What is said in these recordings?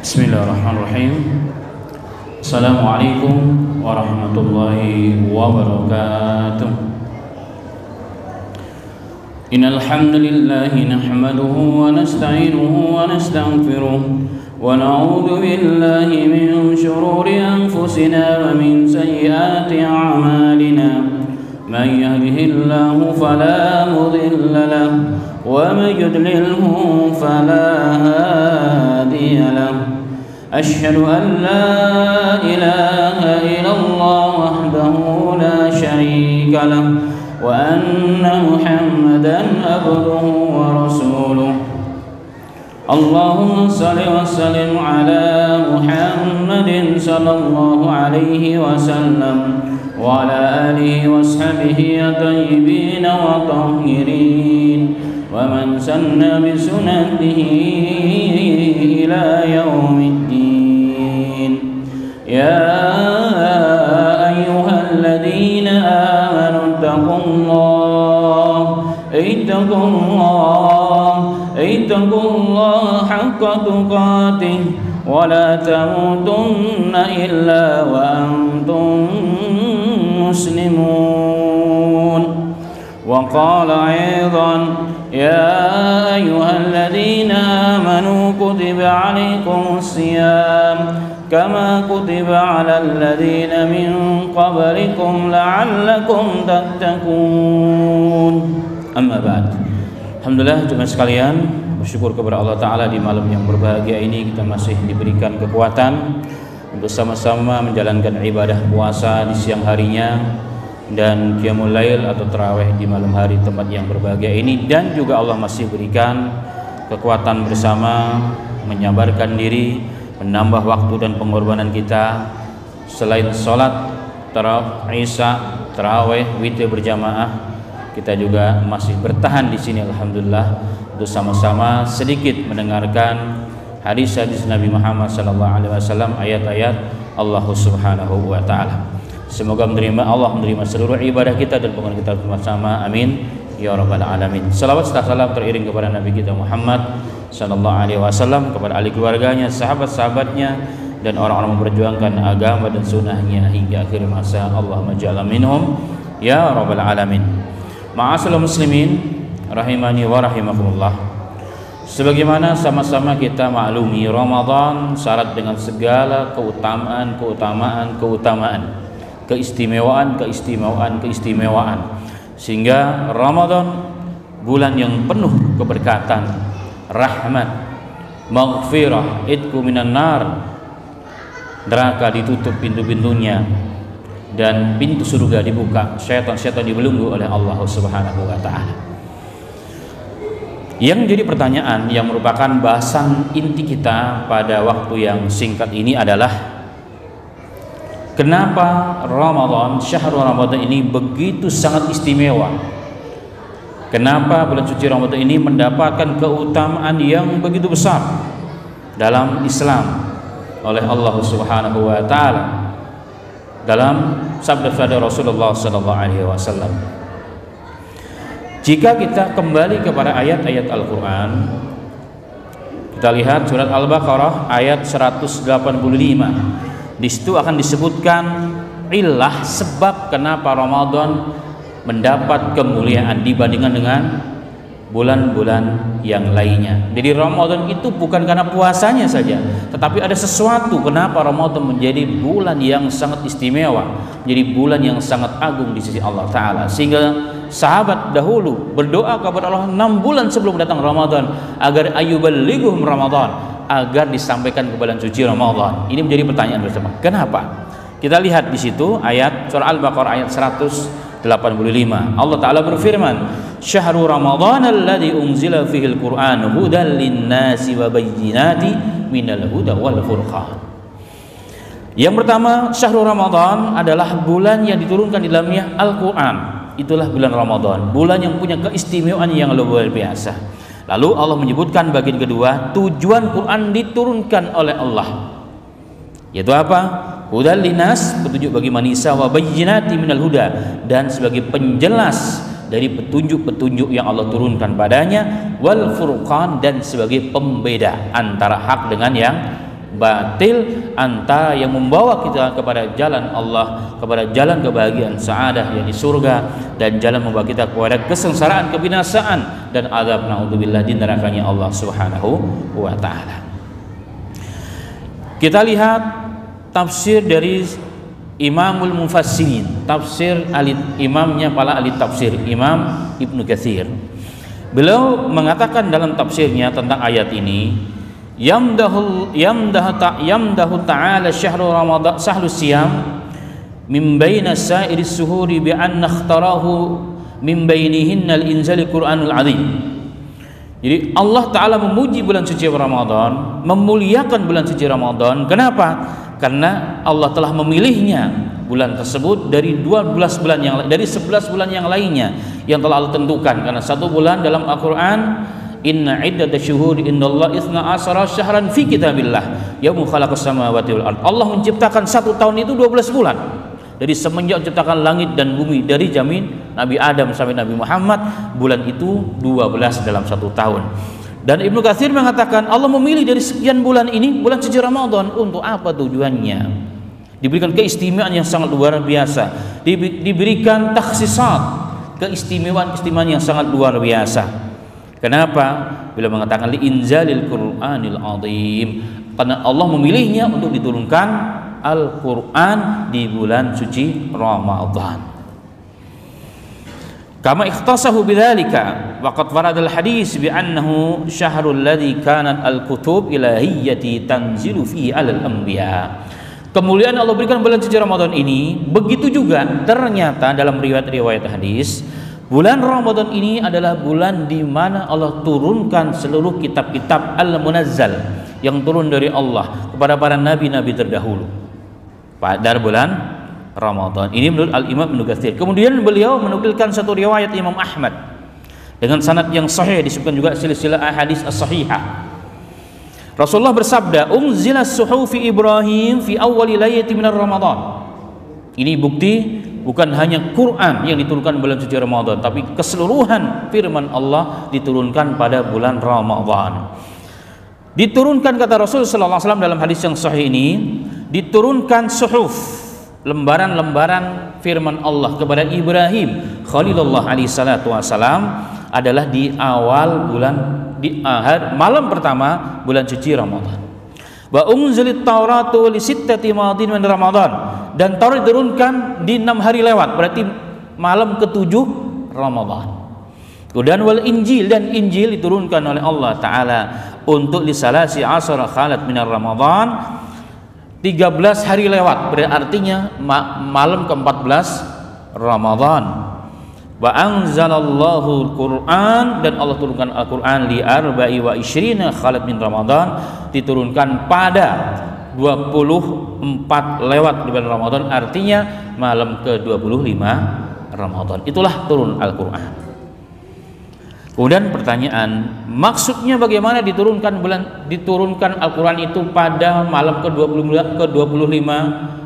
Bismillahirrahmanirrahim. Assalamualaikum warahmatullahi wabarakatuh. Innal hamdalillah nahmaduhu wa nasta'inuhu wa nastaghfiruh wa na'udzu billahi min shururi anfusina wa min sayyiati a'malina. Man yahdihillahu fala mudilla lahu wa man yudlilhu fala hadiya lahu. أشهد أن لا إله إلا الله وحده لا شريك له وأن محمدا عبده ورسوله. اللهم صل وسلم على محمد صلى الله عليه وسلم وعلى آله وصحبه الطيبين والطاهرين ومن سن بسنته إلى يوم الدين. يا أيها الذين آمنوا اتقوا الله حق تقاته ولا تموتن إلا وأنتم مسلمون. وقال أيضا يا أيها الذين آمنوا كتب عليكم الصيام كما كتب على الذين من قبلكم لعلكم تتقون. أما بعد. Alhamdulillah jemaah sekalian, bersyukur kepada Allah Ta'ala di malam yang berbahagia ini kita masih diberikan kekuatan untuk sama-sama menjalankan ibadah puasa di siang harinya dan qiyamul lail atau tarawih di malam hari tempat yang berbahagia ini, dan juga Allah masih berikan kekuatan bersama menyabarkan diri, menambah waktu dan pengorbanan kita selain sholat tarawih, isya, tarawih, witir berjamaah. Kita juga masih bertahan di sini alhamdulillah untuk sama-sama sedikit mendengarkan hadis-hadis Nabi Muhammad SAW, ayat-ayat Allah Subhanahu wa taala. Semoga Allah menerima seluruh ibadah kita dan pengajian kita bersama. Amin ya rabbal alamin. Salawat serta salam teriring kepada Nabi kita Muhammad sallallahu alaihi wasallam, kepada ahli keluarganya, sahabat-sahabatnya, dan orang-orang memperjuangkan agama dan sunnahnya hingga akhir masa. Allahumma ja'alna minhum ya rabbal alamin. Ma'asyiral muslimin rahimani wa rahimakumullah. Sebagaimana sama-sama kita maklumi, Ramadan syarat dengan segala keutamaan, keistimewaan, sehingga Ramadan bulan yang penuh keberkatan, rahmat, maghfirah, idku minan nar, neraka ditutup pintu-pintunya dan pintu surga dibuka, syaitan-syaitan dibelenggu oleh Allah Subhanahu wa taala. Yang jadi pertanyaan yang merupakan bahasan inti kita pada waktu yang singkat ini adalah kenapa Ramadan, syahrul Ramadan ini begitu sangat istimewa? Kenapa bulan suci Ramadan ini mendapatkan keutamaan yang begitu besar dalam Islam oleh Allah Subhanahu wa taala dalam sabda Rasulullah sallallahu alaihi wasallam? Jika kita kembali kepada ayat-ayat Al-Qur'an, kita lihat surat Al-Baqarah ayat 185. Di situ akan disebutkan illah, sebab kenapa Ramadan mendapat kemuliaan dibandingkan dengan bulan-bulan yang lainnya. Jadi Ramadan itu bukan karena puasanya saja, tetapi ada sesuatu kenapa Ramadan menjadi bulan yang sangat istimewa, menjadi bulan yang sangat agung di sisi Allah Ta'ala, sehingga sahabat dahulu berdoa kepada Allah 6 bulan sebelum datang Ramadan agar ayyuballighuhum Ramadan, agar disampaikan ke bulan suci Ramadan. Ini menjadi pertanyaan bersama. Kenapa? Kita lihat di situ ayat surah Al-Baqarah ayat 185. Allah Ta'ala berfirman, Syahrul Ramadan alladzi unzila fihil Qur'an hudan linnasi wa bayyinati minal huda wal furqan. Yang pertama, Syahrul Ramadan adalah bulan yang diturunkan di dalamnya Al-Qur'an. Itulah bulan Ramadan, bulan yang punya keistimewaan yang luar biasa. Lalu Allah menyebutkan bagian kedua, tujuan Quran diturunkan oleh Allah, yaitu apa? Hudal linas, petunjuk bagi manusia, wa bayyinati minal huda, dan sebagai penjelas dari petunjuk-petunjuk yang Allah turunkan padanya, wal furqan, dan sebagai pembeda antara hak dengan yang batil, antara yang membawa kita kepada jalan Allah, kepada jalan kebahagiaan sa'adah yang di surga, dan jalan membawa kita kepada kesengsaraan, kebinasaan, dan azab naudzubillah di nerakanya Allah Subhanahu wa taala. Kita lihat tafsir dari Imamul Mufassirin, tafsir imamnya para ahli tafsir, Imam Ibnu Katsir. Beliau mengatakan dalam tafsirnya tentang ayat ini, yamdahu ta'ala syahru ramadan sahlus siyam min baina sa'iris suhuri bi anna ikhtarahu min bainihinna al-inzal Qur'anul azim. Jadi Allah Ta'ala memuji bulan suci Ramadan, memuliakan bulan suci Ramadan. Kenapa? Karena Allah telah memilihnya bulan tersebut dari 11 bulan yang lainnya yang telah Allah tentukan. Karena satu bulan dalam Al-Quran, inna iddatash syuhuri indallahi 12 syahran fi kitabillah yauma khalaqas samawati wal ard. Allah menciptakan satu tahun itu 12 bulan. Dari semenjak menciptakan langit dan bumi, dari zaman Nabi Adam sampai Nabi Muhammad, bulan itu 12 dalam satu tahun. Dan Ibnu Katsir mengatakan Allah memilih dari sekian bulan ini bulan suci Ramadan. Untuk apa tujuannya? Diberikan keistimewaan yang sangat luar biasa, diberikan takhsisat, keistimewaan yang sangat luar biasa. Kenapa? Bila mengatakan li inzalil Qur'anil azim, karena Allah memilihnya untuk diturunkan Al-Quran di bulan suci Ramadan. Kama ikhtasahu bidzalika wa qad warada al-hadis bi annahu syahrul ladzi kanat al-kutub ilahiyyati tanzilu fihi 'alal anbiya. Kemuliaan Allah berikan bulan suci Ramadan ini. Begitu juga ternyata dalam riwayat hadis, bulan Ramadan ini adalah bulan di mana Allah turunkan seluruh kitab-kitab al-munazzal yang turun dari Allah kepada para nabi-nabi terdahulu pada bulan Ramadan. Ini menurut Al-Imam Ibnu Katsir. Kemudian beliau menukilkan satu riwayat Imam Ahmad dengan sanad yang sahih, disebutkan juga silsilah ahadits as-sahihah. Rasulullah bersabda, "Unzilas suhufi Ibrahim fi awwali laylati minar Ramadan." Ini bukti bukan hanya Quran yang diturunkan bulan suci Ramadan, tapi keseluruhan firman Allah diturunkan pada bulan Ramadan. Diturunkan, kata Rasul sallallahu alaihi wasallam dalam hadis yang sahih ini, diturunkan suhuf, lembaran-lembaran firman Allah kepada Ibrahim Khalilullah alaihi salatu wasalam adalah di awal bulan, di malam pertama bulan suci Ramadan. Wa unzilit Tauratu li sittati madin min Ramadan, dan Taurat diturunkan di 6 hari lewat, berarti malam ke-7 Ramadan. Kemudian wal Injil, dan Injil diturunkan oleh Allah Ta'ala untuk lisalasi asara khalat minar Ramadan, 13 hari lewat, berartinya malam ke-14 Ramadan. Wa anzalallahu al-Qur'an, dan Allah turunkan Al-Quran li arba'i wa isyrina khalat min Ramadan, diturunkan pada 24 lewat di bulan Ramadan, artinya malam ke-25 Ramadan. Itulah turun Al-Quran. Kemudian pertanyaan, maksudnya bagaimana diturunkan Al-Quran itu pada malam ke-25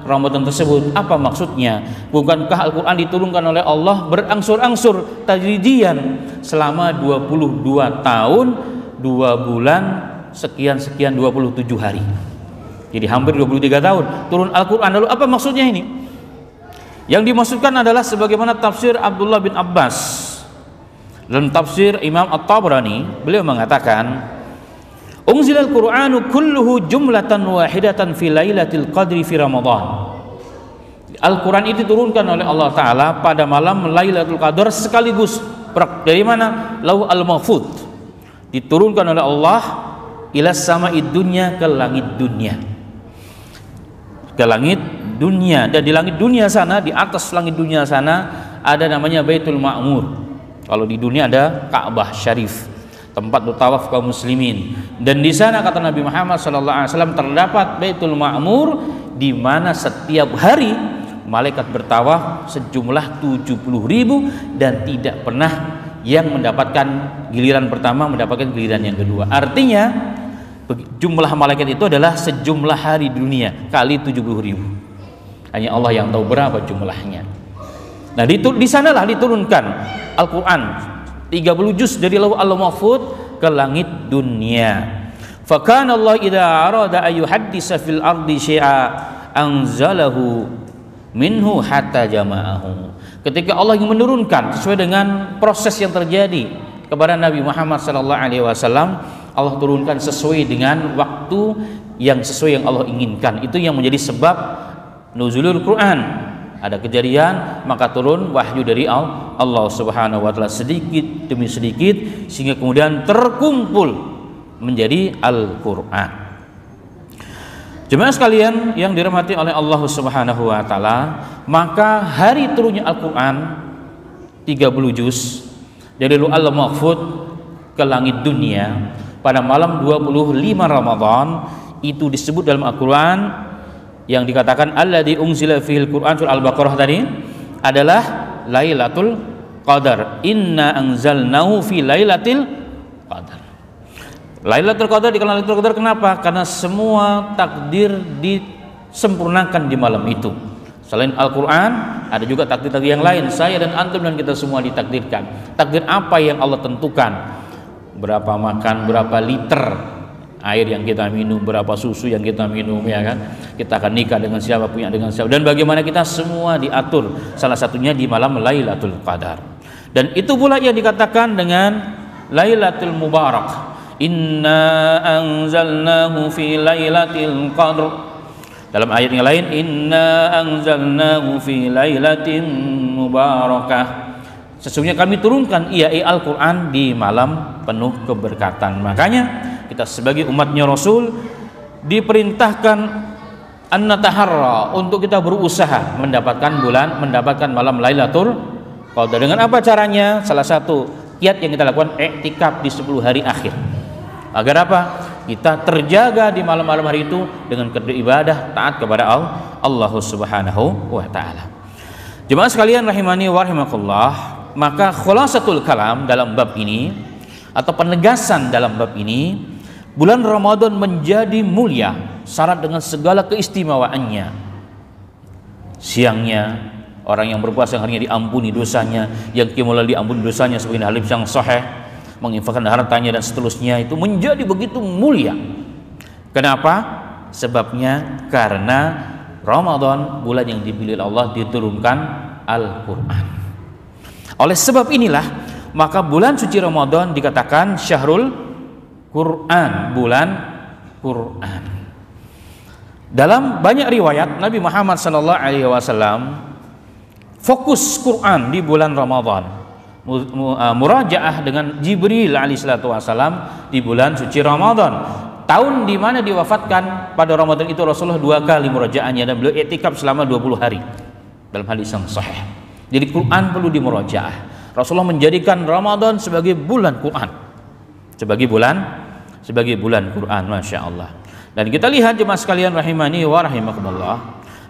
Ramadan tersebut? Apa maksudnya? Bukankah Al-Quran diturunkan oleh Allah berangsur-angsur tadrijian selama 22 tahun 2 bulan sekian 27 hari, jadi hampir 23 tahun turun Al-Quran. Lalu apa maksudnya ini? Yang dimaksudkan adalah sebagaimana tafsir Abdullah bin Abbas. Dalam tafsir Imam At-Tabrani, beliau mengatakan, unzilal Qur'anu kulluhu jumlatan wahidatan fi lailatul qadri fi Ramadan. Al-Quran itu diturunkan oleh Allah Ta'ala pada malam Lailatul Qadar sekaligus. Dari mana? Lauh al-Mahfuz, diturunkan oleh Allah ila sama'id dunya, ke langit dunia, ke langit dunia. Dan di langit dunia sana, di atas langit dunia sana, ada namanya Baitul Ma'mur. Kalau di dunia ada Ka'bah Syarif, tempat bertawaf kaum muslimin. Dan di sana, kata Nabi Muhammad SAW, terdapat Baitul Ma'mur, di mana setiap hari malaikat bertawaf sejumlah 70.000, dan tidak pernah yang mendapatkan giliran pertama mendapatkan giliran yang kedua. Artinya jumlah malaikat itu adalah sejumlah hari di dunia kali 70.000. Hanya Allah yang tahu berapa jumlahnya. Nah, di sanalah diturunkan Al-Quran 30 juz dari Lauh al-Mahfuz ke langit dunia. Fa kana Allah idza arada ay yuhaddisa fil ardi syai'a anzalahu minhu hatta jama'ahu. Ketika Allah ingin menurunkan sesuai dengan proses yang terjadi kepada Nabi Muhammad sallallahu alaihi wasallam, Allah turunkan sesuai dengan waktu yang sesuai yang Allah inginkan. Itu yang menjadi sebab nuzulul Quran. Ada kejadian maka turun wahyu dari Allah Subhanahu wa taala sedikit demi sedikit sehingga kemudian terkumpul menjadi Al-Qur'an. Jemaah sekalian yang dirahmati oleh Allah Subhanahu wa taala, maka hari turunnya Al-Qur'an 30 juz dari Lauhul Mahfuz ke langit dunia pada malam 25 Ramadan itu disebut dalam Al-Qur'an yang dikatakan alladzi unzila fihil Qur'an, surah Al-Baqarah tadi adalah Lailatul Qadar. Inna anzalnahu fi Lailatul Qadar. Lailatul Qadar dikenal Lailatul Qadar kenapa? Karena semua takdir disempurnakan di malam itu. Selain Al-Qur'an, ada juga takdir-takdir yang lain. Saya dan antum dan kita semua ditakdirkan. Takdir apa yang Allah tentukan? Berapa makan, berapa liter air yang kita minum, berapa susu yang kita minum, ya kan? Kita akan nikah dengan siapa, punya dengan siapa, dan bagaimana kita semua diatur. Salah satunya di malam Lailatul Qadar. Dan itu pula yang dikatakan dengan Lailatul Mubarak. Inna anzalnahu fi Lailatul Qadr. Dalam ayat yang lain, inna anzalnahu fi Lailatin Mubarakah. Sesungguhnya kami turunkan Al-Quran di malam penuh keberkatan. Makanya kita sebagai umatnya Rasul diperintahkan an-nataharra, untuk kita berusaha mendapatkan malam Lailatul Qadar. Dengan apa caranya? Salah satu kiat yang kita lakukan i'tikaf di 10 hari akhir. Agar apa? Kita terjaga di malam-malam hari itu dengan beribadah taat kepada Allah Subhanahu wa taala. Jemaah sekalian rahimani wa rahimakumullah, maka khulasatul kalam dalam bab ini atau penegasan dalam bab ini, bulan Ramadan menjadi mulia syarat dengan segala keistimewaannya. Siangnya orang yang berpuasa harinya diampuni dosanya, yang qiyamul diampuni dosanya sebagaimana hadis yang sahih, menginfakkan hartanya dan seterusnya, itu menjadi begitu mulia. Kenapa? Sebabnya karena Ramadan bulan yang dipilih Allah diturunkan Al-Qur'an. Oleh sebab inilah maka bulan suci Ramadan dikatakan syahrul Quran, bulan Quran. Dalam banyak riwayat Nabi Muhammad SAW fokus Quran di bulan Ramadan, murajaah dengan Jibril alaihissalam di bulan suci Ramadan. Tahun di mana diwafatkan pada Ramadan itu Rasulullah 2 kali murajaahnya, dan beliau i'tikaf selama 20 hari dalam hadis yang sahih. Jadi Quran perlu dimurajaah. Rasulullah menjadikan Ramadan sebagai bulan Quran, sebagai bulan Quran, masya Allah. Dan kita lihat jemaah sekalian rahimani wa rahimakumullah,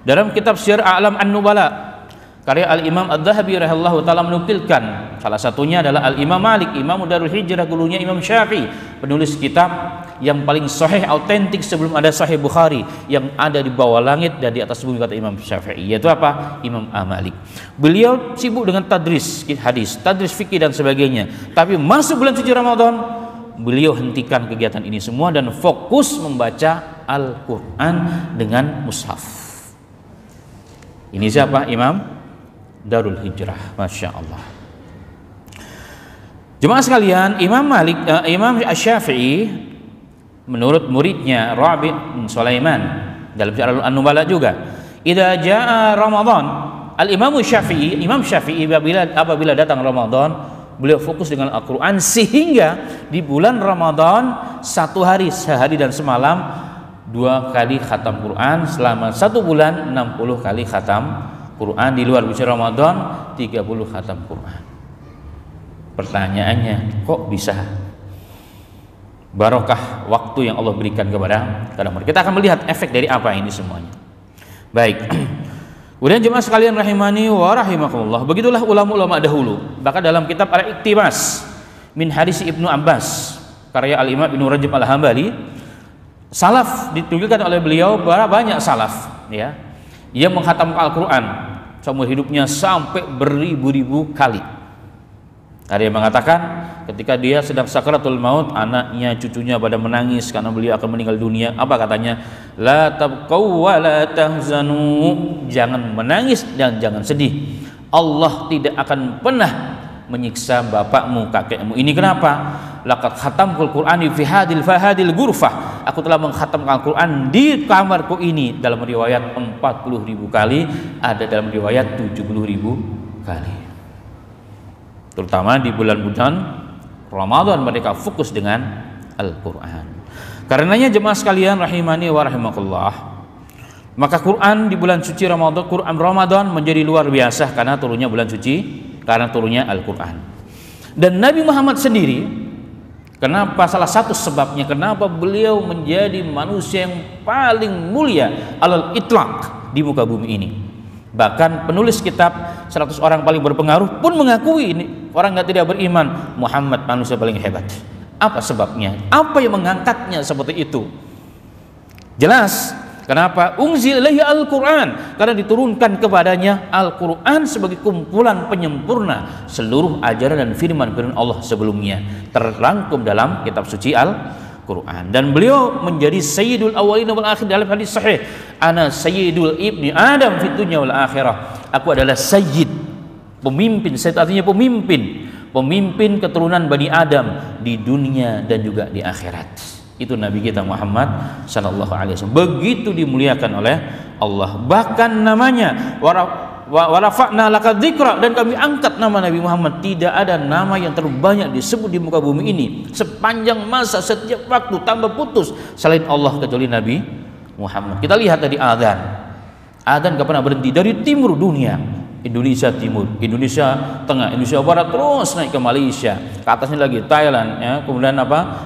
dalam kitab Syiar A'lam An-Nubala karya Al-Imam Ad-Dhahabi rahimahullah ta'ala menukilkan, salah satunya adalah Al-Imam Malik, Imam Darul Hijrah, gurunya Imam Syafi'i, penulis kitab yang paling sahih autentik sebelum ada Sahih Bukhari, yang ada di bawah langit dan di atas bumi, kata Imam Syafi'i, yaitu apa? Imam Malik. Beliau sibuk dengan tadris hadis, tadris fikih dan sebagainya, tapi masuk bulan suci Ramadan beliau hentikan kegiatan ini semua dan fokus membaca Al-Quran dengan mushaf. Ini siapa? Imam Darul Hijrah, masya Allah. Jemaah sekalian, Imam Asy-Syafi'i menurut muridnya Rabi' bin Sulaiman dalam Syiar An-Nubala juga, idza jaa Ramadan, Imam Syafi'i apabila datang Ramadan beliau fokus dengan Al-Quran, sehingga di bulan Ramadan sehari dan semalam 2 kali khatam Quran, selama 1 bulan 60 kali khatam Quran, di luar bulan Ramadan 30 khatam Quran. Pertanyaannya, kok bisa? Barokah waktu yang Allah berikan kepada mereka. Kita akan melihat efek dari apa ini semuanya. Baik. Kemudian jemaah sekalian rahimani wa rahimakumullah, begitulah ulama-ulama dahulu. Bahkan dalam kitab Al-Iqtibas min hadis Ibnu Abbas karya Al-Imam Ibnu Rajab Al-Hambali, salaf ditunjukkan oleh beliau, banyak salaf ya yang menghatam Al-Quran seumur hidupnya sampai beribu-ribu kali. Ada yang mengatakan ketika dia sedang sakratul maut, anaknya, cucunya pada menangis karena beliau akan meninggal dunia. Apa katanya? La tabqaw wa la tahzanu. Jangan menangis dan jangan sedih. Allah tidak akan pernah menyiksa bapakmu, kakekmu. Ini kenapa? Laqad khatamtul Qur'ani fi hadil fahadil ghurfah. Aku telah mengkhatamkan Al-Qur'an di kamarku ini. Dalam riwayat 40.000 kali, ada dalam riwayat 70.000 kali. Terutama di bulan-bulan Ramadan mereka fokus dengan Al-Quran. Karenanya jemaah sekalian rahimani wa rahimakumullah, maka Quran di bulan suci Ramadan, Quran Ramadan menjadi luar biasa karena turunnya bulan suci, karena turunnya Al-Quran. Dan Nabi Muhammad sendiri, kenapa, salah satu sebabnya kenapa beliau menjadi manusia yang paling mulia alal itlaq di muka bumi ini. Bahkan penulis kitab 100 orang paling berpengaruh pun mengakui ini orang yang tidak beriman, Muhammad manusia paling hebat. Apa sebabnya? Apa yang mengangkatnya seperti itu? Jelas, kenapa? Unzil ilaihi Al-Quran, karena diturunkan kepadanya Al-Quran sebagai kumpulan penyempurna seluruh ajaran dan firman-firman Allah sebelumnya, terrangkum dalam kitab suci Al-Quran. Dan beliau menjadi sayyidul awwalin wal akhir dalam hadis sahih, ana sayyidul ibni Adam fid dunya wal akhirah. Aku adalah sayyid, pemimpin. Sayyid artinya pemimpin, pemimpin keturunan Bani Adam di dunia dan juga di akhirat. Itu Nabi kita Muhammad sallallahu alaihi wasallam, begitu dimuliakan oleh Allah. Bahkan namanya wa rafa'na laka dzikra, dan kami angkat nama Nabi Muhammad. Tidak ada nama yang terbanyak disebut di muka bumi ini sepanjang masa, setiap waktu tanpa putus selain Allah kecuali Nabi Muhammad. Kita lihat tadi azan gak pernah berhenti dari timur dunia, Indonesia Timur, Indonesia Tengah, Indonesia Barat, terus naik ke Malaysia, ke atasnya lagi Thailand, ya, kemudian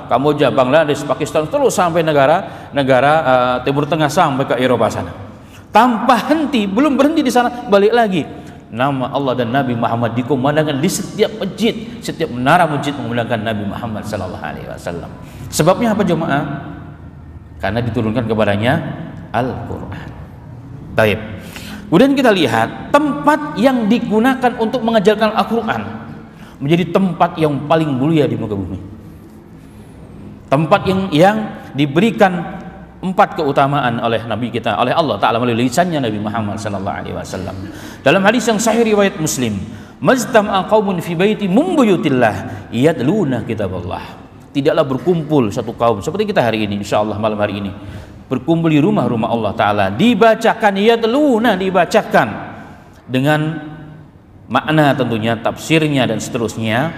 Kamboja, Bangladesh, Pakistan, terus sampai negara Timur Tengah sampai ke Eropa sana. Tanpa henti, belum berhenti di sana, balik lagi. Nama Allah dan Nabi Muhammad dikumandangkan di setiap masjid, setiap menara masjid mengumandangkan Nabi Muhammad sallallahu alaihi wasallam. Sebabnya apa jemaah? Karena diturunkan kepadanya Al-Qur'an. Baik. Kemudian kita lihat tempat yang digunakan untuk mengajarkan Al-Quran menjadi tempat yang paling mulia di muka bumi. Tempat yang diberikan 4 keutamaan oleh Nabi kita, oleh Allah Ta'ala melalui lisannya Nabi Muhammad sallallahu alaihi wasallam. Dalam hadis yang sahih riwayat Muslim, "Majtama'a qaumun fi baiti min buyutillah yatluna kitaballah." Tidaklah berkumpul satu kaum seperti kita hari ini, insyaallah malam hari ini, berkumpul di rumah-rumah Allah Ta'ala, dibacakan, dibacakan dengan makna tentunya, tafsirnya dan seterusnya,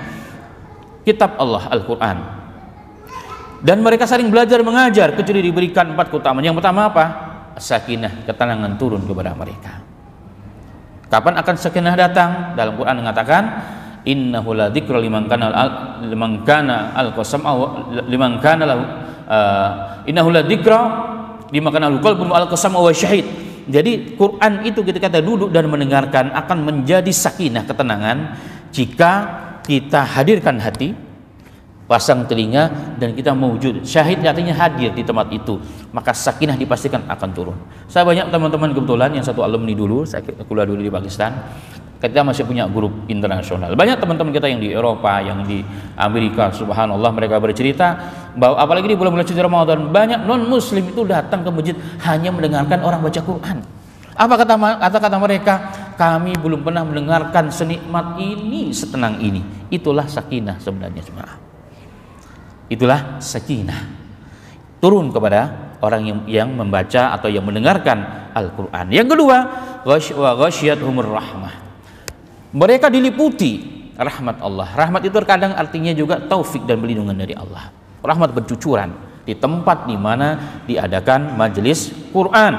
kitab Allah Al-Quran. Dan mereka saling belajar mengajar, kecuali diberikan 4 keutamaan. Yang pertama apa? Sakinah, ketenangan turun kepada mereka. Kapan akan sakinah datang? Dalam Quran mengatakan, innahu la dzikra liman kana lahu innahu la dzikra liman al-qalbu al-qasam wa syahid. Jadi Quran itu ketika kita duduk dan mendengarkan akan menjadi sakinah, ketenangan, jika kita hadirkan hati, pasang telinga, dan kita mewujud. Syahid artinya hadir di tempat itu, maka sakinah dipastikan akan turun. Saya banyak teman-teman kebetulan yang satu alumni dulu, saya kuliah dulu di Pakistan. Kita masih punya grup internasional. Banyak teman-teman kita yang di Eropa, yang di Amerika, subhanallah, mereka bercerita bahwa apalagi di bulan-bulan suci Ramadan, banyak non-muslim itu datang ke masjid hanya mendengarkan orang baca Quran. Apa kata mereka? Kami belum pernah mendengarkan senikmat ini, setenang ini. Itulah sakinah sebenarnya, jemaah. Itulah sakinah turun kepada orang yang membaca atau yang mendengarkan Al-Quran. Yang kedua, ghasyiyatuhumur rahmah. Mereka diliputi rahmat Allah. Rahmat itu terkadang artinya juga taufik dan perlindungan dari Allah. Rahmat bercucuran di tempat di mana diadakan majelis Quran.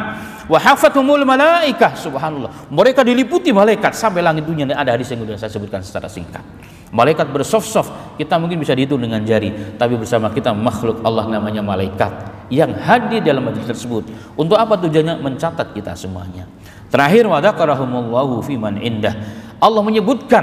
Wa hafathumul malaikah, subhanallah. Mereka diliputi malaikat sampai langit dunia. Ada hadis yang sudah saya sebutkan secara singkat. Malaikat bersof-sof, kita mungkin bisa dihitung dengan jari, tapi bersama kita makhluk Allah namanya malaikat yang hadir dalam majelis tersebut. Untuk apa tujuannya? Mencatat kita semuanya. Terakhir, wa dzakarahumullahu fiman indah. Allah menyebutkan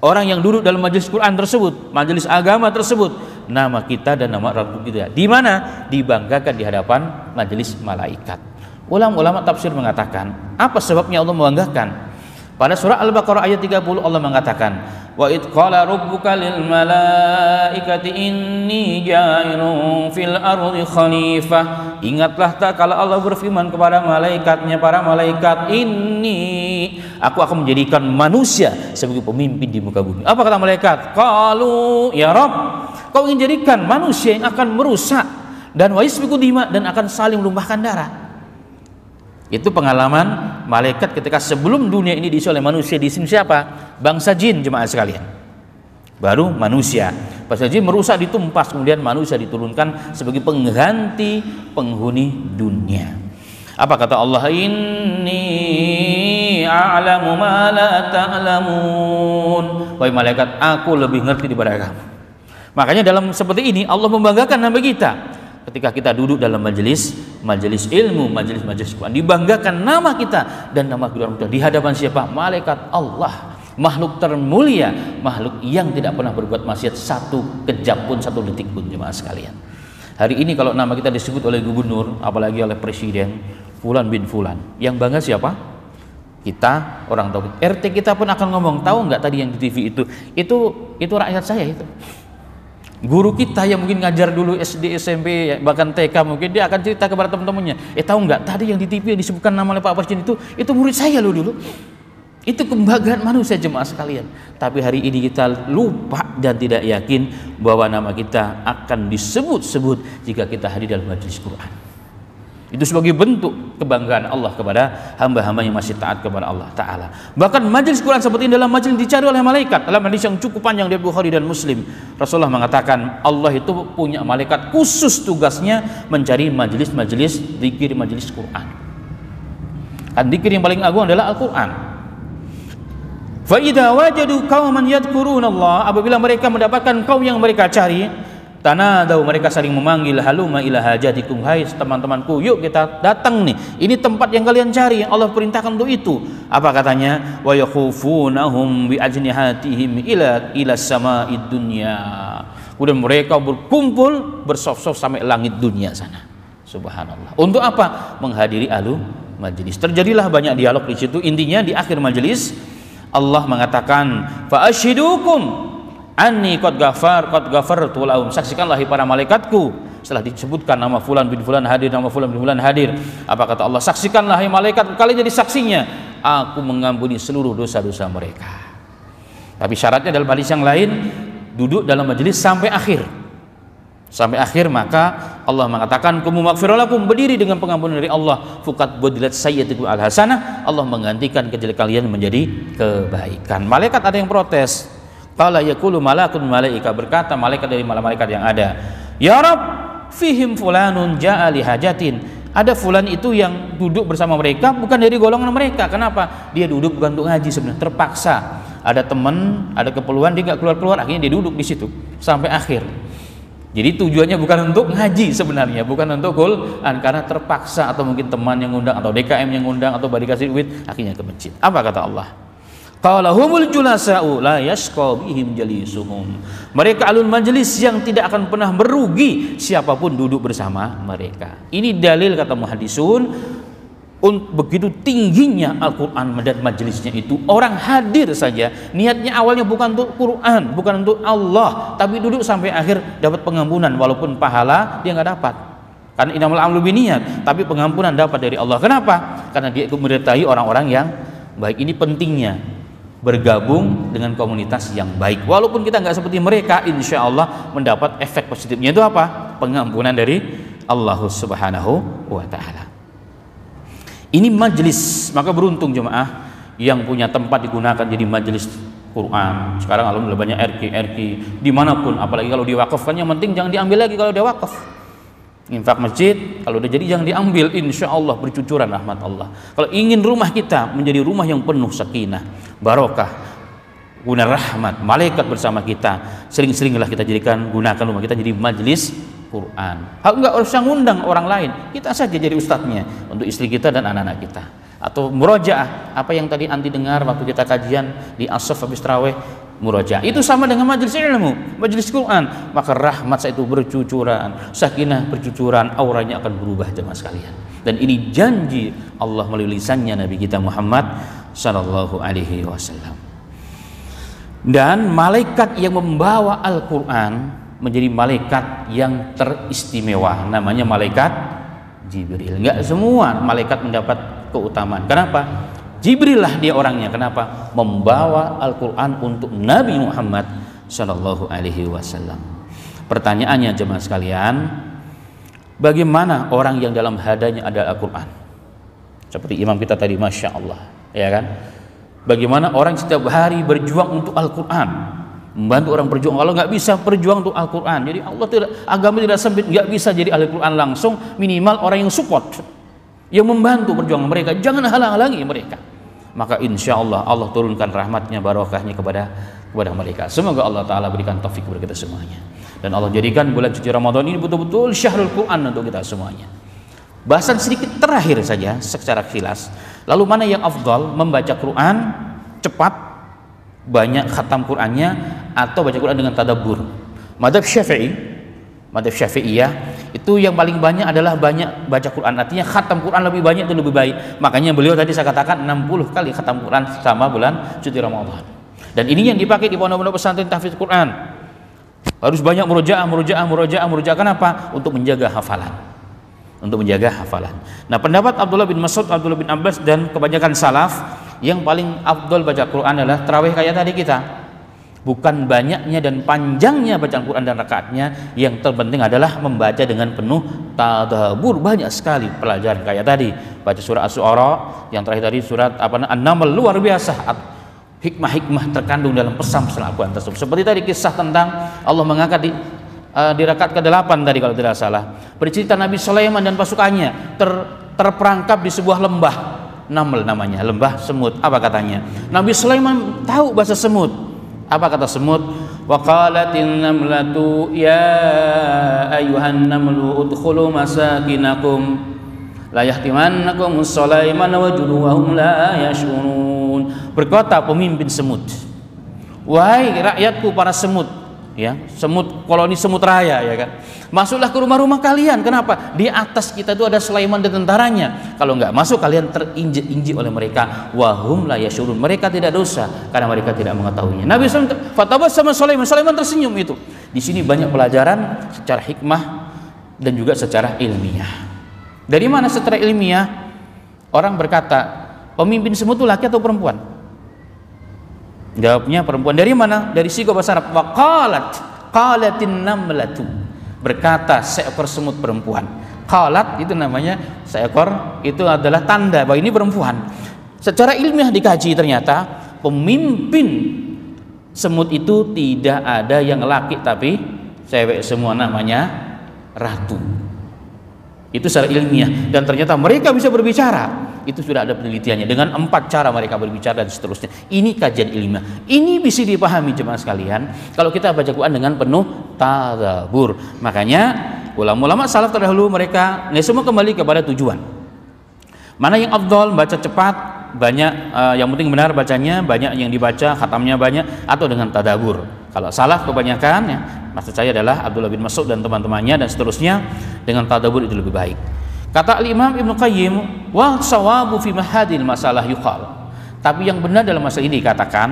orang yang duduk dalam majelis Quran tersebut, majelis agama tersebut, nama kita dan nama Rabb kita. Di mana? Dibanggakan di hadapan majelis malaikat. Ulama tafsir mengatakan, apa sebabnya Allah membanggakan? Pada surah Al-Baqarah ayat 30 Allah mengatakan, Wa id qala rabbuka lil malaikati inni ja'ilun fil ardi khalifah. Ingatlah tak kala Allah berfirman kepada malaikatnya, para malaikat, aku akan menjadikan manusia sebagai pemimpin di muka bumi. Apa kata malaikat? Qalu ya Rabb, kau ingin jadikan manusia yang akan merusak dan wa yasfiku dima, dan akan saling menumpahkan darah. Itu pengalaman malaikat ketika sebelum dunia ini diisi oleh manusia. Di sini siapa? Bangsa jin, jemaah sekalian. Baru manusia. Bangsa jin merusak, ditumpas, kemudian manusia diturunkan sebagai pengganti penghuni dunia. Apa kata Allah? Inni a'lamu ma la ta'lamun. Wahai malaikat, aku lebih ngerti daripada kamu. Makanya dalam seperti ini Allah membanggakan nama kita. Ketika kita duduk dalam majelis ilmu, majelis Quran, dibanggakan nama kita dan nama kita di hadapan siapa? Malaikat Allah, makhluk termulia, makhluk yang tidak pernah berbuat maksiat satu kejap pun, satu detik pun, jemaah sekalian. Hari ini kalau nama kita disebut oleh gubernur, apalagi oleh presiden, Fulan bin Fulan, yang bangga siapa? Kita, orang tahu. RT kita pun akan ngomong, tahu nggak tadi yang di TV itu rakyat saya itu. Guru kita yang mungkin ngajar dulu SD, SMP, bahkan TK, mungkin dia akan cerita kepada teman-temannya, tahu nggak tadi yang di TV yang disebutkan nama oleh Pak Presiden itu murid saya loh dulu. Itu kebanggaan manusia, jemaah sekalian. Tapi hari ini kita lupa dan tidak yakin bahwa nama kita akan disebut-sebut jika kita hadir dalam majelis Quran. Itu sebagai bentuk kebanggaan Allah kepada hamba-hamba yang masih taat kepada Allah Ta'ala. Bahkan majelis Quran seperti ini dalam majelis dicari oleh malaikat. Dalam hadis yang cukup panjang dari Bukhari dan Muslim, Rasulullah mengatakan Allah itu punya malaikat khusus tugasnya mencari majelis-majelis zikir, majelis Quran. Dan zikir yang paling agung adalah Al-Quran. Fa idza wajadu qauman yadhkurunallah, apabila mereka mendapatkan kaum yang mereka cari, tanadau, mereka saling memanggil, haluma ila hajatikum, hai teman-temanku, yuk kita datang nih, ini tempat yang kalian cari, yang Allah perintahkan untuk itu. Apa katanya? Wa yakhufunahum bi ajnihatihim ila sama'id dunya. Kemudian mereka berkumpul bersaf-saf sampai langit dunia sana. Subhanallah. Untuk apa? Menghadiri ahlu majelis. Terjadilah banyak dialog di situ. Intinya di akhir majelis Allah mengatakan, fa ashidukum anni qad ghafartu lahum, saksikanlah para malaikatku. Setelah disebutkan nama fulan bin fulan hadir, nama fulan bin fulan hadir, apa kata Allah? Saksikanlah hai malaikat, kalian jadi saksinya, aku mengampuni seluruh dosa-dosa mereka. Tapi syaratnya dalam hadis yang lain, duduk dalam majelis sampai akhir. Sampai akhir, maka Allah mengatakan kumu maghfiralakum, berdiri dengan pengampunan dari Allah. Fuqat badilat sayyatikum al-hasanah, Allah menggantikan kejelekan kalian menjadi kebaikan. Malaikat ada yang protes. Qala yaqulu malakun, malaika berkata, malaikat dari malaikat yang ada, ya Rabb, fihim fulanun ja'a li hajatin. Ada fulan itu yang duduk bersama mereka bukan dari golongan mereka. Kenapa? Dia duduk bukan untuk ngaji sebenarnya, terpaksa. Ada teman, ada keperluan, dia nggak keluar-keluar, akhirnya dia duduk di situ sampai akhir. Jadi tujuannya bukan untuk ngaji sebenarnya, bukan untuk Quran, karena terpaksa, atau mungkin teman yang ngundang, atau DKM yang ngundang, atau bagi kasih duit, akhirnya ke masjid. Apa kata Allah? Qala humul julasa'u la yashqa bihim jalisuhum. Mereka alul majlis yang tidak akan pernah merugi siapapun duduk bersama mereka. Ini dalil, kata muhaddisun, begitu tingginya Al-Quran dan majelisnya itu. Orang hadir saja, niatnya awalnya bukan untuk Quran, bukan untuk Allah, tapi duduk sampai akhir dapat pengampunan, walaupun pahala dia nggak dapat. Karena innamal a'malu binniyat, tapi pengampunan dapat dari Allah. Kenapa? Karena dia ikut menyertai orang-orang yang baik. Ini pentingnya bergabung dengan komunitas yang baik, walaupun kita nggak seperti mereka, insya Allah mendapat efek positifnya. Itu apa? Pengampunan dari Allah Subhanahu wa Ta'ala. Ini majelis, maka beruntung jemaah yang punya tempat digunakan jadi majelis Quran. Sekarang alhamdulillah banyak RQ dimanapun, apalagi kalau diwakafkan, yang penting jangan diambil lagi kalau dia wakaf. Infak masjid kalau udah jadi jangan diambil, insya Allah bercucuran rahmat Allah. Kalau ingin rumah kita menjadi rumah yang penuh sakinah, barokah, guna rahmat, malaikat bersama kita, sering-seringlah kita gunakan rumah kita jadi majelis Quran. Enggak usah ngundang orang lain, kita saja jadi ustadznya untuk istri kita dan anak-anak kita. Atau murojaah, apa yang tadi anti dengar waktu kita kajian di As-Saff habis tarawih, murojaah itu sama dengan majelis ilmu, majelis Quran. Maka rahmat itu bercucuran, sakinah bercucuran, auranya akan berubah jemaah sekalian. Dan ini janji Allah melalui lisannya Nabi kita Muhammad sallallahu alaihi wasallam. Dan malaikat yang membawa Al-Quran menjadi malaikat yang teristimewa, namanya malaikat Jibril. Enggak semua malaikat mendapat keutamaan. Kenapa? Jibril lah dia orangnya. Kenapa? Membawa Al-Quran untuk Nabi Muhammad Shallallahu Alaihi Wasallam. Pertanyaannya jemaah sekalian, bagaimana orang yang dalam hadanya ada Al-Quran? Seperti imam kita tadi, Masya Allah, ya kan? Bagaimana orang setiap hari berjuang untuk Al-Quran, membantu orang berjuang. Kalau nggak bisa berjuang untuk Al-Quran, jadi Allah tidak, agama tidak sempit, nggak bisa jadi Al-Quran langsung, minimal orang yang support, yang membantu perjuangan mereka, jangan halang-halangi mereka. Maka insya Allah Allah turunkan rahmatnya, barokahnya kepada mereka. Semoga Allah Ta'ala berikan taufik kepada kita semuanya, dan Allah jadikan bulan suci Ramadan ini betul-betul syahrul Quran untuk kita semuanya. Bahasan sedikit terakhir saja secara kilas. Lalu mana yang afdal, membaca Quran cepat, banyak khatam Qurannya, atau baca Quran dengan tadabbur? Madzhab Syafi'iyah itu yang paling banyak adalah banyak baca Quran, artinya khatam Quran lebih banyak itu lebih baik. Makanya beliau tadi saya katakan 60 kali khatam Quran sama bulan suci Ramadan. Dan ini yang dipakai di pondok-pondok pesantren tahfidz Quran. Harus banyak murojaah. Kenapa? Untuk menjaga hafalan. Nah, pendapat Abdullah bin Mas'ud, Abdullah bin Abbas, dan kebanyakan salaf, yang paling afdal baca Quran adalah tarawih kayak tadi kita. Bukan banyaknya dan panjangnya bacaan Quran dan rakaatnya, yang terpenting adalah membaca dengan penuh tadabbur. Banyak sekali pelajaran kayak tadi, baca surah Asy-Syu'ara, yang terakhir tadi surat An-Naml, luar biasa hikmah-hikmah terkandung dalam pesan-pesan Al-Quran tersebut. Seperti tadi kisah tentang Allah mengangkat di rakaat ke-8 tadi kalau tidak salah, bercerita Nabi Sulaiman dan pasukannya terperangkap di sebuah lembah, Naml namanya, lembah semut. Apa katanya? Nabi Sulaiman tahu bahasa semut. Apa kata semut? Wa qalatin namlatu ya ayyuhan namlu udkhulu masakinakum la yahtimannakum Sulaiman wa junuhum la yash'urun. Berkata pemimpin semut, wahai rakyatku para semut, ya, semut, koloni semut raya, ya kan, masuklah ke rumah-rumah kalian. Kenapa? Di atas kita itu ada Sulaiman dan tentaranya. Kalau nggak masuk, kalian terinjek-injek oleh mereka. Wahum la yasyurun, mereka tidak dosa karena mereka tidak mengetahuinya. Nabi SAW fatabas sama Sulaiman, Sulaiman tersenyum. Itu di sini banyak pelajaran secara hikmah dan juga secara ilmiah. Dari mana secara ilmiah? Orang berkata, pemimpin semut itu laki atau perempuan? Jawabnya perempuan. Dari mana? Dari sigo bahasa Arab. Qalatin namlatu, berkata seekor semut perempuan. Qalat itu namanya seekor, itu adalah tanda bahwa ini perempuan. Secara ilmiah dikaji, ternyata pemimpin semut itu tidak ada yang laki tapi cewek semua, namanya ratu. Itu secara ilmiah, dan ternyata mereka bisa berbicara. Itu sudah ada penelitiannya, dengan 4 cara mereka berbicara dan seterusnya. Ini kajian ilmiah. Ini bisa dipahami jemaah sekalian kalau kita baca Quran dengan penuh tadabbur. Makanya ulama-ulama salaf terdahulu mereka semua kembali kepada tujuan. Mana yang afdal, baca cepat, banyak, yang penting benar bacanya, banyak yang dibaca, khatamnya banyak, atau dengan tadabbur. Kalau salaf kebanyakan, ya, maksud saya adalah Abdullah bin Mas'ud dan teman-temannya dan seterusnya, dengan tadabbur itu lebih baik. Kata Imam Ibnu Qayyim, wa sawabu fi mahadil masalah yuqal. Tapi yang benar dalam masalah ini dikatakan,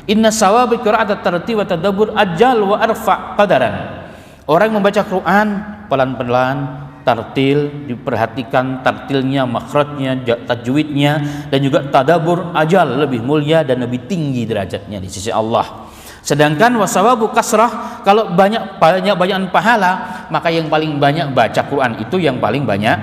inna sawabi qira'at at-tartil wa tadabbur ajal wa arfa qadaran. Orang membaca Quran pelan-pelan, tartil, diperhatikan tartilnya, makhrajnya, tajwidnya, dan juga tadabbur ajal, lebih mulia dan lebih tinggi derajatnya di sisi Allah. Sedangkan wasawabu kasrah, kalau banyak pahala, maka yang paling banyak baca Quran itu yang paling banyak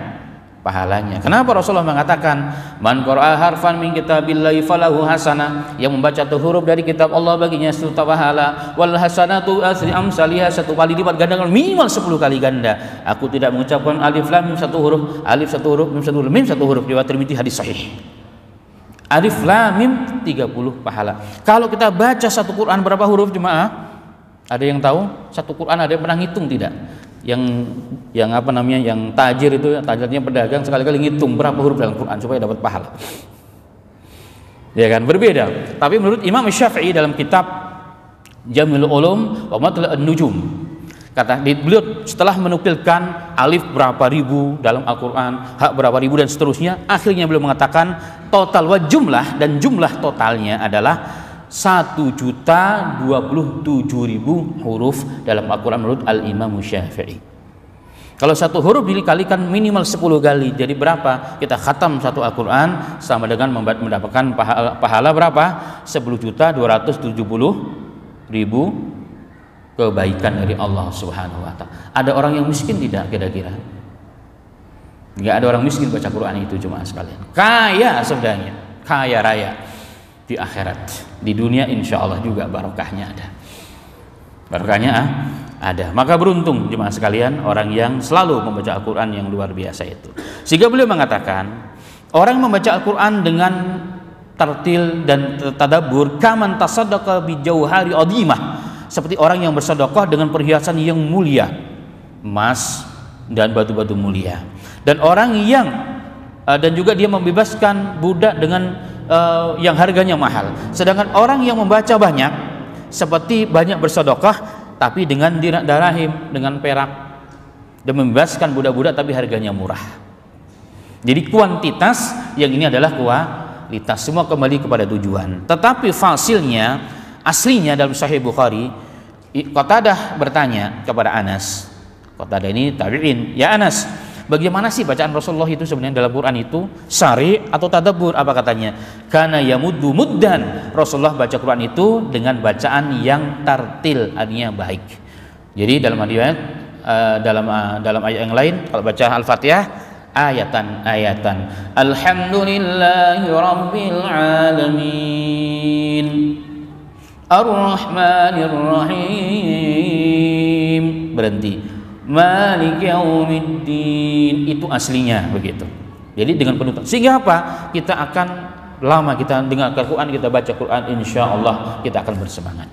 pahalanya. Kenapa Rasulullah mengatakan, man qara'a harfan min kitabillahi falahu hasanah, yang membaca satu huruf dari kitab Allah baginya 1 pahala, wal hasanatu asri amsalihha, 1 kali lipat ganda, minimal 10 kali ganda. Aku tidak mengucapkan alif lam mim 1 huruf, alif 1 huruf, mim 1 huruf, mim 1 huruf, riwayat Tirmidzi, hadis sahih. Alif lam mim 30 pahala. Kalau kita baca satu Quran berapa huruf jemaah? Ada yang tahu? Satu Quran ada yang pernah ngitung tidak? Yang apa namanya? Yang tajir itu, tajirnya pedagang, sekali-kali ngitung berapa huruf dalam Quran supaya dapat pahala. Ya kan, berbeda. Tapi menurut Imam Syafi'i dalam kitab Jamil Ulum wa Matla'un Nujum, kata beliau setelah menukilkan alif berapa ribu dalam Al-Quran, hak berapa ribu dan seterusnya, akhirnya beliau mengatakan total wa jumlah, dan jumlah totalnya adalah 1.027.000 huruf dalam Al-Quran menurut Al-Imam Syafi'i. Kalau satu huruf dikalikan minimal 10 kali, jadi berapa? Kita khatam satu Al-Quran sama dengan mendapatkan pahala berapa? 10.270.000 kebaikan dari Allah Subhanahu wa Ta'ala. Ada orang yang miskin tidak kira-kira? Enggak ada orang miskin baca Quran itu, jemaah sekalian. Kaya sebenarnya, kaya raya di akhirat. Di dunia insya Allah juga barokahnya ada. Barokahnya ada. Maka beruntung jemaah sekalian orang yang selalu membaca Al-Quran yang luar biasa itu. Sehingga beliau mengatakan, orang membaca Al-Quran dengan tartil dan tadabbur kaman tasaddaqa bi jauhari adhimah, seperti orang yang bersedekah dengan perhiasan yang mulia, emas dan batu-batu mulia. Dan orang yang dan juga dia membebaskan budak dengan yang harganya mahal. Sedangkan orang yang membaca banyak seperti banyak bersedekah tapi dengan dirahim, dengan perak, dan membebaskan budak-budak tapi harganya murah. Jadi kuantitas, yang ini adalah kualitas, semua kembali kepada tujuan. Tetapi fasilnya, aslinya dalam Sahih Bukhari, Qatadah bertanya kepada Anas. Qatadah ini tabi'in, ya Anas, bagaimana sih bacaan Rasulullah itu sebenarnya dalam Quran itu? Syari atau tadabbur? Apa katanya? Karena yamuddu muddan. Rasulullah baca Quran itu dengan bacaan yang tartil, artinya baik. Jadi dalam ayat dalam ayat yang lain kalau baca Al-Fatihah ayatan. Alhamdulillahi rabbil alamin. Ar-Rahmanir Rahim. Berhenti. Malik yaumiddin, itu aslinya begitu. Jadi dengan penutup, sehingga apa? Kita akan lama kita dengar Al-Quran, kita baca Quran, insya Allah kita akan bersemangat.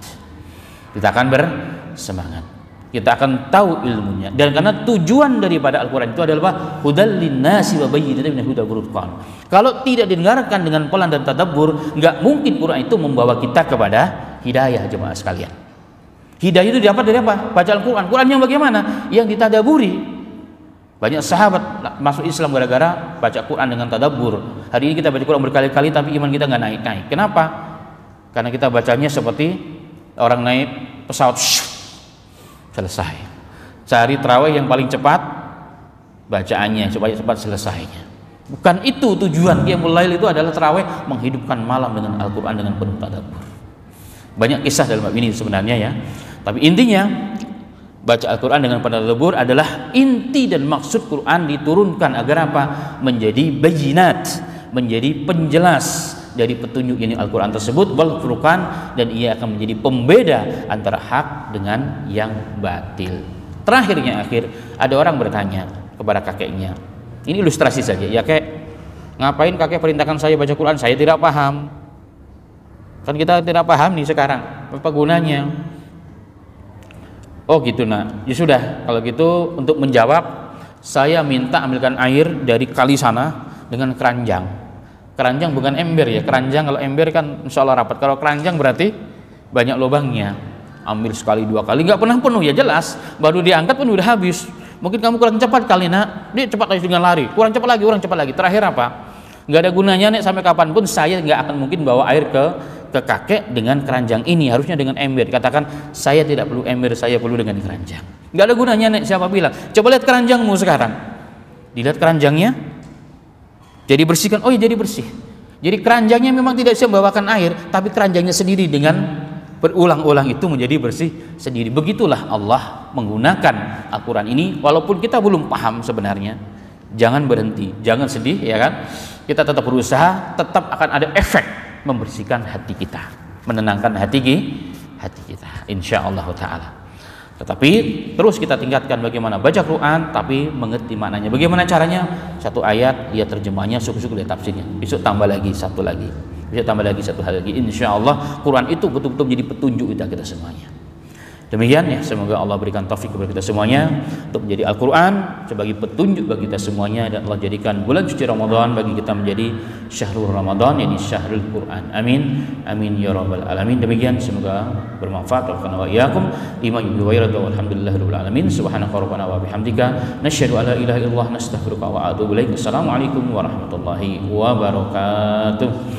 Kita akan bersemangat. Kita akan tahu ilmunya. Dan karena tujuan daripada Al-Quran itu adalah hudal linnasi wa bayyinatin minal huda wal furqan. Kalau tidak didengarkan dengan pelan dan tadabbur, enggak mungkin Quran itu membawa kita kepada hidayah, jemaah sekalian. Hidayah itu dapat dari apa? Baca Al-Quran. Quran yang bagaimana? Yang ditadaburi. Banyak sahabat masuk Islam gara-gara baca Quran dengan tadabbur. Hari ini kita baca Quran berkali-kali tapi iman kita nggak naik-naik. Kenapa? Karena kita bacanya seperti orang naik pesawat, selesai. Cari tarawih yang paling cepat bacaannya supaya cepat selesainya. Bukan itu tujuan Qiyamul Lail. Itu adalah tarawih menghidupkan malam dengan Al-Quran dengan penuh tadabbur. Banyak kisah dalam bab ini sebenarnya ya. Tapi intinya baca Al-Quran dengan tadabbur adalah inti dan maksud Quran diturunkan agar apa? Menjadi bayinat, menjadi penjelas dari petunjuk ini Al-Quran tersebut, wal furqan, dan ia akan menjadi pembeda antara hak dengan yang batil. Terakhirnya ada orang bertanya kepada kakeknya. Ini ilustrasi saja. Ya kek, ngapain kakek perintahkan saya baca Quran? Saya tidak paham. Kan kita tidak paham nih sekarang apa gunanya. Oh gitu nak, ya sudah kalau gitu untuk menjawab saya minta ambilkan air dari kali sana dengan keranjang. Keranjang bukan ember ya, keranjang. Kalau ember kan insya Allah rapat, kalau keranjang berarti banyak lubangnya. Ambil sekali dua kali nggak pernah penuh ya jelas, baru diangkat pun udah habis. Mungkin kamu kurang cepat kali nak, dia cepat lagi dengan lari, kurang cepat lagi. Terakhir apa? Nggak ada gunanya nek, sampai kapanpun saya nggak akan mungkin bawa air ke kakek dengan keranjang ini, harusnya dengan ember. Katakan saya tidak perlu ember, saya perlu dengan keranjang. Nggak ada gunanya nek, siapa bilang? Coba lihat keranjangmu sekarang, dilihat keranjangnya, jadi bersihkan. Oh ya jadi bersih. Jadi keranjangnya memang tidak bisa membawakan air, tapi keranjangnya sendiri dengan berulang-ulang itu menjadi bersih sendiri. Begitulah Allah menggunakan Al-Quran ini. Walaupun kita belum paham sebenarnya, jangan berhenti, jangan sedih ya kan. Kita tetap berusaha, tetap akan ada efek membersihkan hati kita, menenangkan hati kita, insya Allah Ta'ala. Tetapi terus kita tingkatkan bagaimana baca Quran tapi mengerti maknanya. Bagaimana caranya? Satu ayat dia terjemahnya, syukur-syukur dia tafsirnya, besok tambah lagi satu lagi, besok tambah lagi satu hal lagi. Insya Allah Quran itu betul-betul menjadi petunjuk kita semuanya. Demikian ya, semoga Allah berikan taufik kepada kita semuanya untuk menjadi Al-Quran sebagai petunjuk bagi kita semuanya, dan Allah jadikan bulan suci Ramadan bagi kita menjadi syahrul Ramadan, yakni syahrul Quran. Amin amin ya rabbal alamin. Demikian, semoga bermanfaat wa iyyakum lima yuhibbu wa yarda. Walhamdulillahirabbil alamin. Subhanaka rabbana wa bihamdika nasyhadu an la ilaha illallah nastaghfiruka wa atubu ilaik. Assalamualaikum warahmatullahi wabarakatuh.